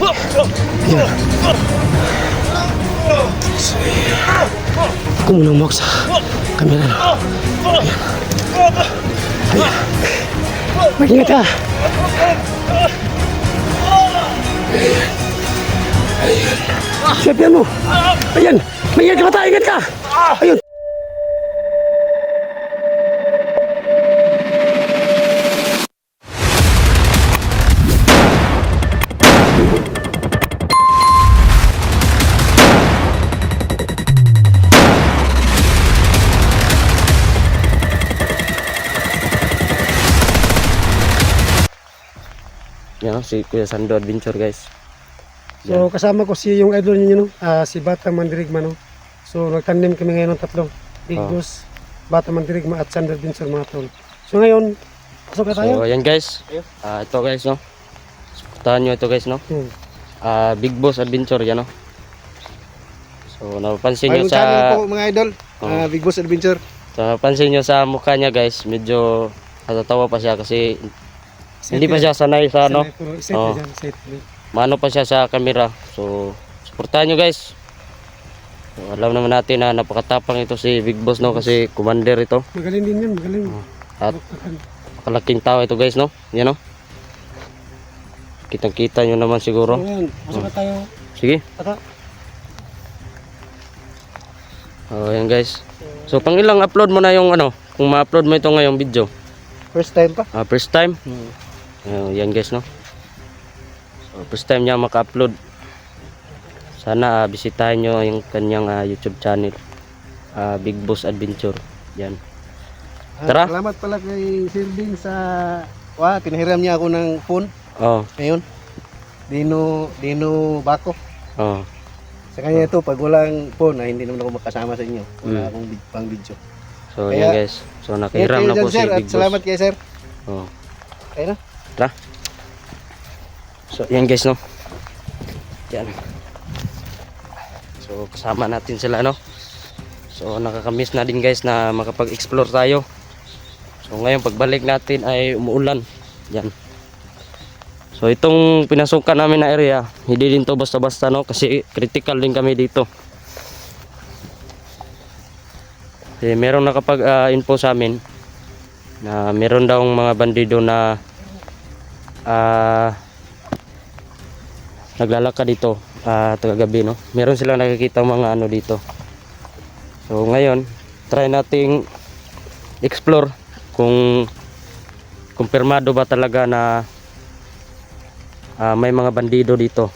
Ayan. Ako munang mawag sa camera. Ayan. Ayan. Mag-ingat ka. Ayan. Siyapian mo. Ayan. Mag-ingat ka bata. Ingat ka. Ayun. Yan, si Kuya Sando Adventure, guys. So kasama ko si yung idol niyo no, si Bata Mandirigma no. So nagtandem kami ngayon ng tatlo. Big Boss, Bata Mandirigma at Sander Vincent mga tol. So ngayon, pasok na tayo. So ayan guys. Ito guys no. Supportahan nyo ito guys no. Big Boss Adventure yan no. So napansin nyo sa channel po mga idol, Big Boss Adventure. So napansin nyo sa mukha niya guys, medyo natatawa pa siya kasi hindi pa siya sanay sa ano. Mano pa siya sa camera. So suportahan nyo guys. So, alam naman natin na napakatapang ito si Big Boss no kasi commander ito. Magaling din yan, magaling. At makalaking tao ito guys no. Yan no. Kitang-kita nyo naman siguro. So yan, pasok na tayo. Sige. Tata. Ayan guys. So pang ilang upload mo na yung ano, kung ma-upload mo ito ngayong video? First time pa. First time? Yan guys no. So first time niya maka-upload. Sana bisitahin nyo yung kanyang YouTube channel. Big Boss Adventure. Yan. Tara. Salamat pala kay Sir Bing sa pinahiram niya ako ng phone. Ngayon. Dino Bako. Sa kanya ito, pag walang phone, hindi naman ako makasama sa inyo. Wala akong pang video. So yan guys. So nakihiram na po si Big Boss. Salamat kay Sir. Kaya na. Tara. So yan guys no. Yan. So kasama natin sila no. So nakakamiss na din guys na makapag-explore tayo. So ngayon pagbalik natin ay umuulan. Yan. So itong pinasukan namin na area, hindi din to basta-basta no kasi critical din kami dito. Meron nakapag-info sa amin na meron daw mga bandido na naglalakad dito tagagabi no. Meron silang nakikita mga ano dito. So ngayon try nating explore kung kumpirmado ba talaga na may mga bandido dito.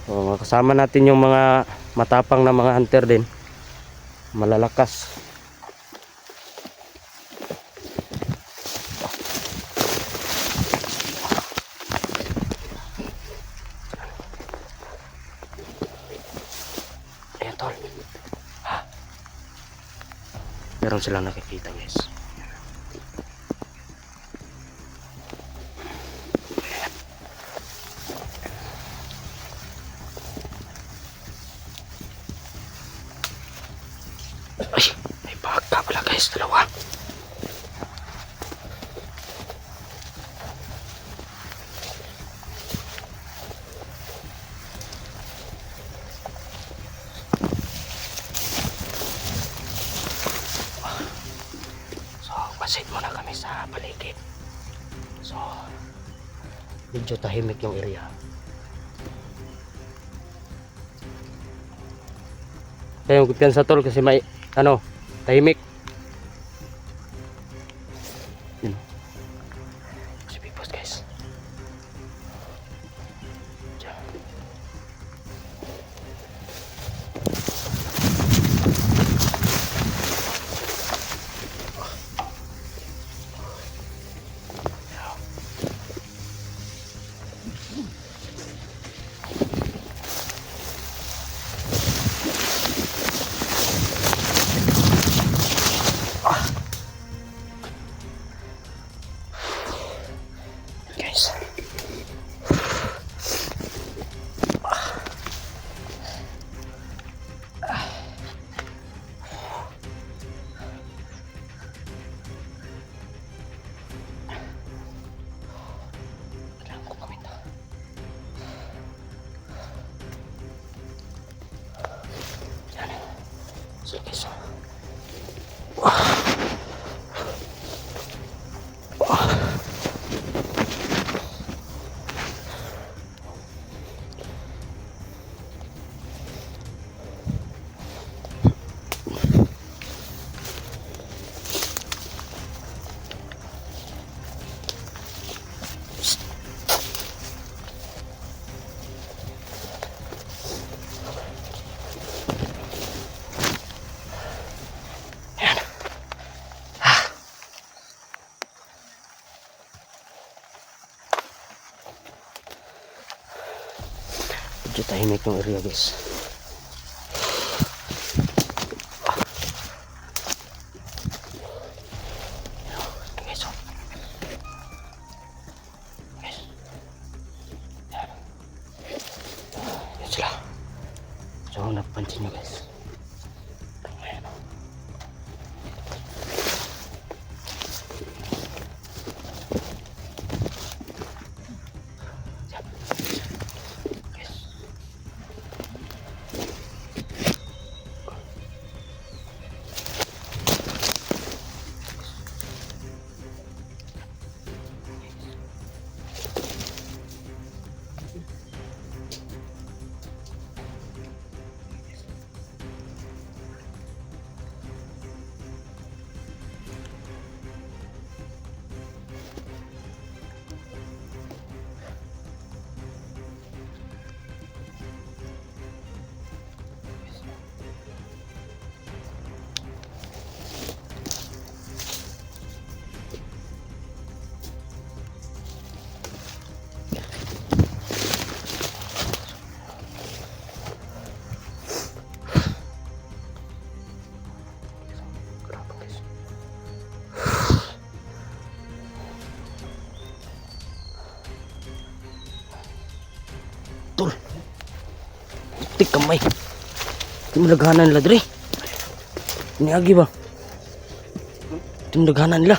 So kasama natin yung mga matapang na mga hunter din, malalakas. Ayan tol. Meron silang nakikita guys. Ay, may baka pala guys, dalawa. So, pasit muna kami sa paligid. So, medyo tahimik yung area. Kaya yung kumpiyansa tol kasi may ano, tahimik. Yun. Si Big Boss guys. Diyan. Guys. Kailangan ko gawin to. So guys. Medyo tahimik yung area guys. Guys, oh. Guys. Yan. Yan sila. So, napansin nyo guys. Ayan. Tol. Tik kamay. Di mo laghanan nila dre. Iniagi ba? Di mo laghanan nila.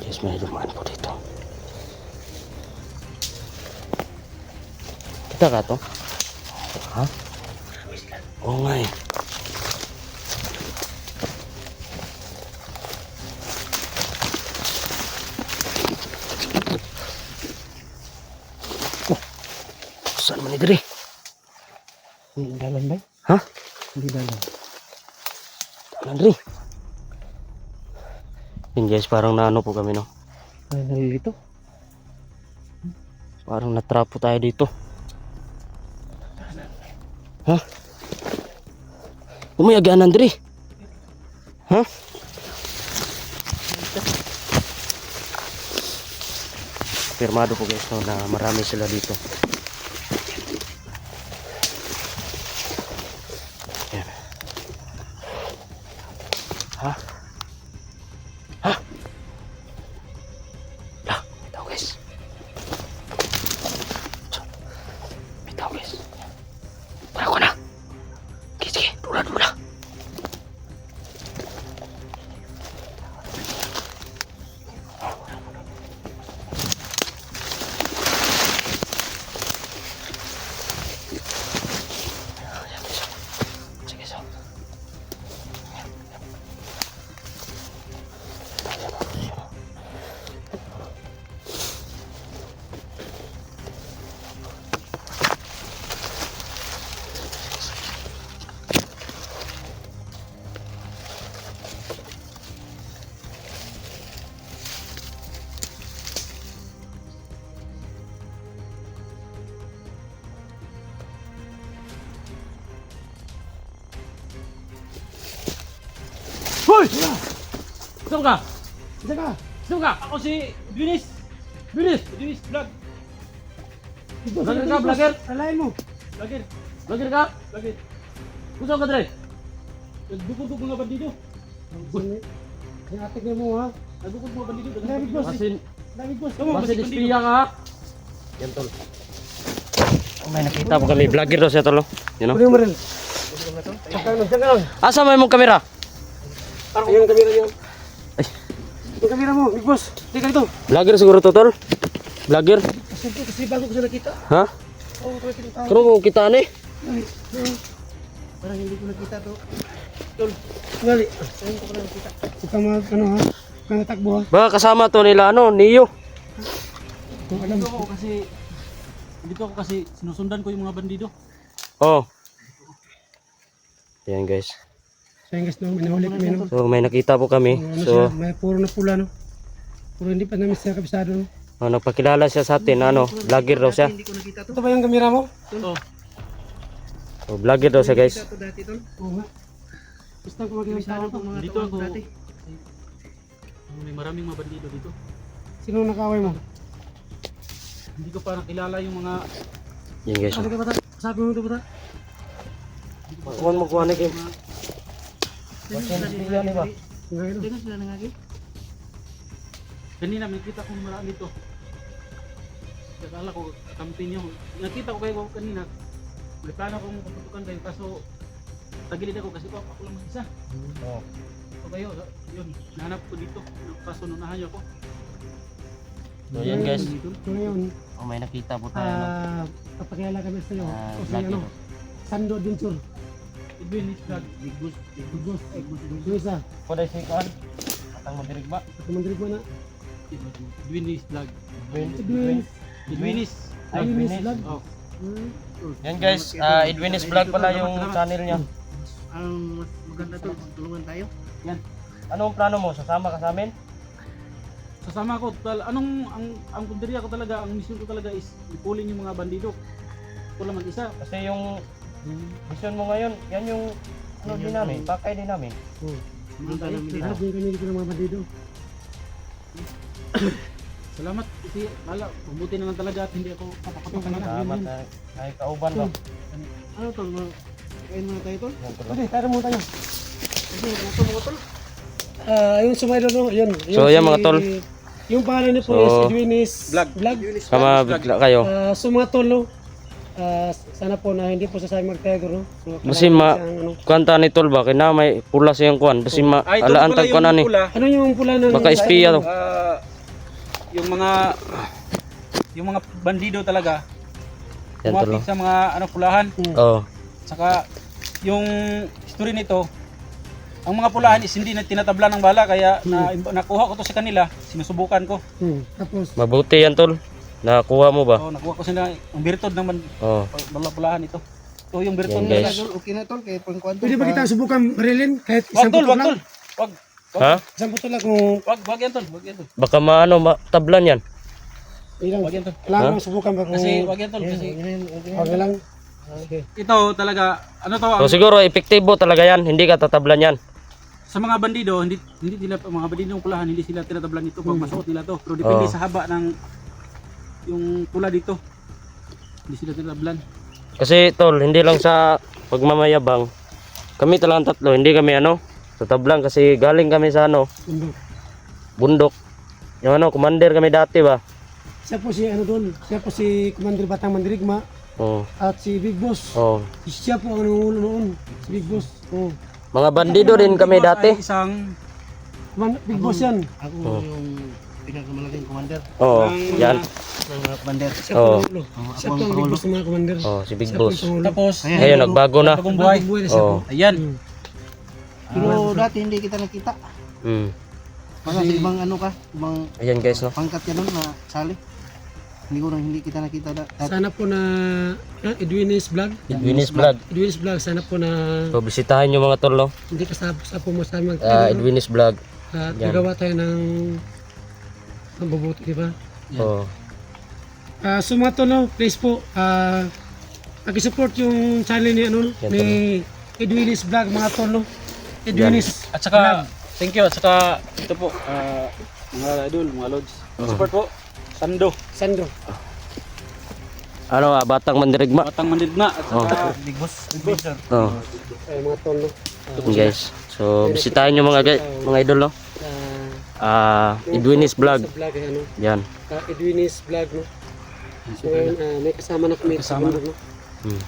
Yes, may dumaan po dito. Kita ka to? Ha? Oo nga eh. Oh, saan man idiri? Hindi dalan ba? Ha? Hindi dalan. Landry. Yun guys, parang naano po kami no. Ay, nalilito. Parang natrap po tayo dito. Ha? Umayagaan Landry. Ha? Firmado po guys no, na marami sila dito. Yan. Ha? Ha? Lah, bitaw guys. Bitaw guys. Tara ko na. Sige, sige. Dula. Sige, so. Hoy! Saan ka? Isa ka! Saan ka? Ako si Binis. Binis vlog. Vlogger ka, vlogger? Alayin mo! Vlogger. Vlogger ka? Vlogger. Kung saan ka, Dre? Nagdukog-dukog nga ba dito? Yung atik niya mo ha? Nagukod mga bandido. Dami boss. Basin, Dami boss. basin espiya ka. Yan tol. May nakita po kami, vlogger daw siya tol. You know? Kunin mo rin. Diyan ka lang. Asa may mong kamera? Ayun ang kamera niyo. Ay. Yung kamera mo, big boss. Di ka dito. Vlogger siguro to tol? Vlogger? Kasi bago ko siya nakita. Ha? Oo, ko nakita. Kano mo kita ni? Parang hindi ko nakita to. Ngali. Ayun ko lang nakita. Huwag kang ano ha. Huwag kang natakbo ha. Baka kasama to nila ano, Neo. Kung alam. Dito ako kasi sinusundan ko yung mga bandido. Oh. Yan guys. So yung guys, no, may nahuli kami no. So may nakita po kami. Ano So siya, may puro na pula no. Puro hindi pa namin siya kabisado no. nagpakilala siya sa atin, ano, vlogger daw siya. Hindi ko nakita to. Ito ba yung kamera mo? Oh. So, vlogger daw siya guys. Ito dati to. Oo nga. Basta ko magkakasama ko. Dito ako. May maraming mga bandido dito. Sino nakaway mo? Hindi ko pa nakilala yung mga Yan guys. Sabi ka bata? Sabi mo ito bata? Kuhan mo kuhan ni Kim. Ngayon. Sila nangagi. kanina may kita kong marami dito. Akala ko campaign yun. Nakita ko kayo kanina. May plano akong puputukan kayo kaso tagilid ako kasi ako lang mag-isa. Oo. So kayo, yun, nahanap ko dito. Kaso nunahan niyo ako. So yan guys. Ngayon, Oh, may nakita po tayo. No? papakilala kami sa iyo. Ah, Kasi vlogger. ano, Sando Adventure. Edwin is vlog. Big boss. Big boss. Yung isa, Kuday si kuhan. Atang madirig ba? kumandri ko na. Edwin is vlog. Edwin. Edwin is Edwin is vlog. Oh. Yan guys, Edwin's vlog pala yung channel niya. Ang mas maganda to, tulungan tayo. Anong plano mo? Sasama ka sa amin? Sasama ko. Ang punteriya ko talaga, ang mission ko talaga is ipulin yung mga bandido. Ito lang mag-isa. Kasi yung mission mo ngayon, yan yung ano din namin, pakay din namin. Hindi ka namin dito. Lahat din kami dito ng mga bandido. Salamat kasi wala, mabuti naman talaga at hindi ako papapapakan na. Salamat na ay kauban ba? Ano to? Kain muna tayo to? Yan to. Okay, tara muna tayo. Kasi ito mga tol. Ayun sa mga no, yun. So, yan, mga tol. Yung pangalan niyo po So, is Edwin is Vlog. Kama bigla kayo. So mga tol, no, sana po na hindi po sasayang magtago, no? So, Basi ma kailangan siyang, ano, kuanta ni tol ba kina may pula siyang kuan. Basi ma alaan tag kuan ani. ano yung pula ng... Baka espiya to. Yung mga bandido talaga Yan tol. kumapit sa mga pulahan. Oh. Saka yung story nito, ang mga pulahan is hindi na tinatabla ng bala kaya nakuha ko to sa kanila, sinusubukan ko. Tapos, Mabuti yan tol. Nakuha mo ba? So nakuha ko sila ang birtod ng Oh. pulahan ito. Ito yung birtod Yan, nila. guys. Okay na tol, kaya pangkuhan to. pwede ba kita subukan barilin? Kahit Wag isang tol, puto wag lang? tol. Wag. Ha? Isang puto lang kung Wag yan tol, wag yan tol. Baka maano matablan yan. ilang. Wag yan tol. Kailangan mo subukan ba kung... Kasi wag yan tol kasi Okay lang. Okay. ito talaga So siguro epektibo talaga yan. Hindi ka tatablan yan. sa mga bandido, hindi sila mga bandido ng pulahan, hindi sila tinatablan nito pag masuot nila to. Pero depende Oh. sa haba ng yung pula dito. Hindi sila tinatablan. Kasi tol, hindi lang sa pagmamayabang. Kami talang tatlo, hindi kami tatablan kasi galing kami sa Bundok. bundok. Yung commander kami dati ba? Siya po si doon. Siya po si Commander Batang Mandirigma Oh. at si Big Boss. Oh. Siya po ang nangulo noon. Si Big Boss. Oh. Mga bandido rin kami Ito dati. ay isang Big Boss yan. Ako yung pinakamalaking commander Oh, yan. ng mga commander. Siya po Oh. ang ulo. Siya po ang Big Boss ng mga commander. Oh, si Big Siya po Boss. ang pangulo. tapos Ngayon nagbago na. bagong buhay. Bagong buhay na siya po. Oh. Ayan. Pero dati hindi kita nakita. Mm. Mga sa ibang ibang Ayan guys no. pangkat ka nun na sali. Hindi kita nakita dati. Sana po na Edwin's vlog. Edwin's vlog. Edwin's vlog. Sana po na So bisitahin nyo mga tol no. hindi sa po mo sa mga Edwin's vlog. yan. gagawa tayo ng mabubuti, di ba? Oh. So mga tol, no, please po, pag-support yung channel ni, Yan, ni Edwin's vlog, mga tol, no? Edwin's At saka thank you at saka ito po mga idol, mga lods. Support po. Sando, Sando. Batang Mandirigma. Batang Mandirigma at saka Big boss. Oh. Mga tol, no? Guys. So bisitahin nyo mga idol no. Edwin's Vlog. Sa vlog ay ano, Yan. Edwin's Vlog, no? So ngayon, may kasama na kami. Kasama na. no?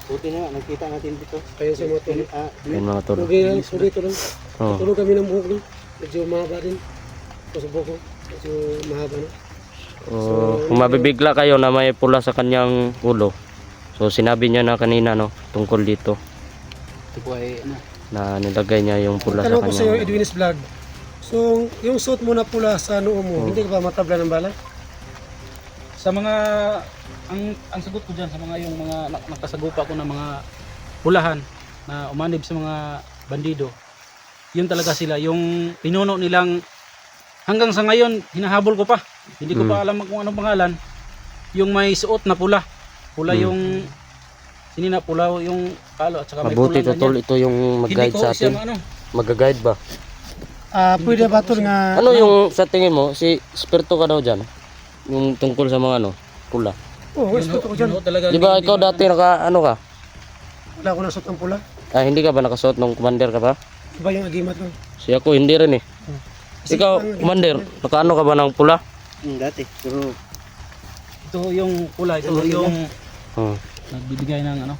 Buti na, nakita natin dito. Kayo sa mga tulog. Yan mga tol. Sugi ito lang. Oh. Tulog kami ng buhok, no? Medyo mahaba din. Ito sa buhok, medyo mahaba, no? Kung mabibigla kayo na may pula sa kanyang ulo. So sinabi niya na kanina no tungkol dito Ito po ay ano. na nilagay niya yung pula sa Tanong ko sa iyo, kanyang. Edwin's Vlog. So, yung suot mo na pula sa noo mo, hindi ka ba matabla ng bala? Sa mga ang sagot ko diyan sa mga yung mga nakasagupa ko ng mga pulahan na umanib sa mga bandido. Yun talaga sila yung pinuno nilang hanggang sa ngayon hinahabol ko pa. Hindi ko pa alam kung anong pangalan. Yung may suot na pula. Pula yung sinina pula yung kalo at saka may Mabuti pula to tol, ito yung mag-guide sa atin. ano. Mag-guide ba? Pwede ba tol nga... Ano yung sa tingin mo, si Spirito ka daw dyan? Yung tungkol sa mga ano, pula. Oo, oh, gusto ko dyan. Di ba ikaw dati naka ano ka? Wala ko na suot ng pula. Hindi ka ba nakasuot nung commander ka pa? Iba yung agimat ko. Si ako hindi rin eh. Ikaw, commander, nakaano ka ba ng pula? Dati, pero Ito yung pula, ito yung Oh. nagbibigay ng ano.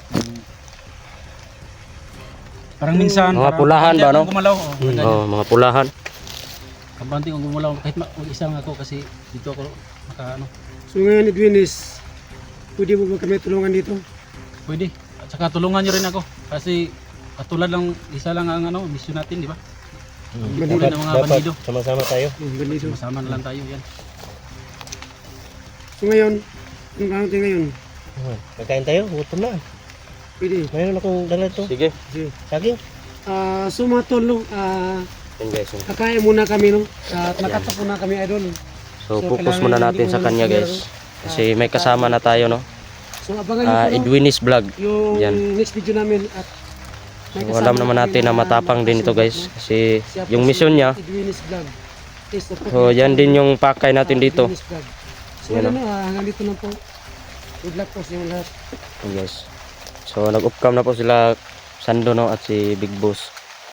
Parang minsan Mga parang pulahan ba, no? Gumalaw. Oh, mga pulahan. Kabanting ang gumalaw kahit mag-isa nga ako kasi dito ako naka ano. So ngayon, Edwin's, pwede mo ba kami tulungan dito? Pwede. At saka tulungan niyo rin ako kasi katulad lang isa lang ang ano mission natin, di ba? Tulad ng mga bandido. sama-sama tayo. Bandido. Masama na lang tayo yan. So ngayon, yung kaunti ngayon, Magkain tayo, gutom na. pwede. Mayroon akong dala ito. Sige. Saging. So mga tol, no, Yan guys. Oh. kakain muna kami, no? At nakatap muna kami, idol. So So, focus kailangan muna hindi natin mo sa kanya mag-share, guys. Kasi may kasama na tayo no. So abangan niyo po, no, Edwin's Vlog. yung Yan. next video namin at may So, kasama alam naman kami natin na matapang din ito guys. no? Kasi Siya po yung si mission niya. Edwin's Vlog. Yes, So yan din yung pakay natin dito. Edwin's Vlog. So Yan, ano, hanggang dito na po. Good luck po sa inyo lahat. Yes. So nag-off cam na po sila Sando no at si Big Boss.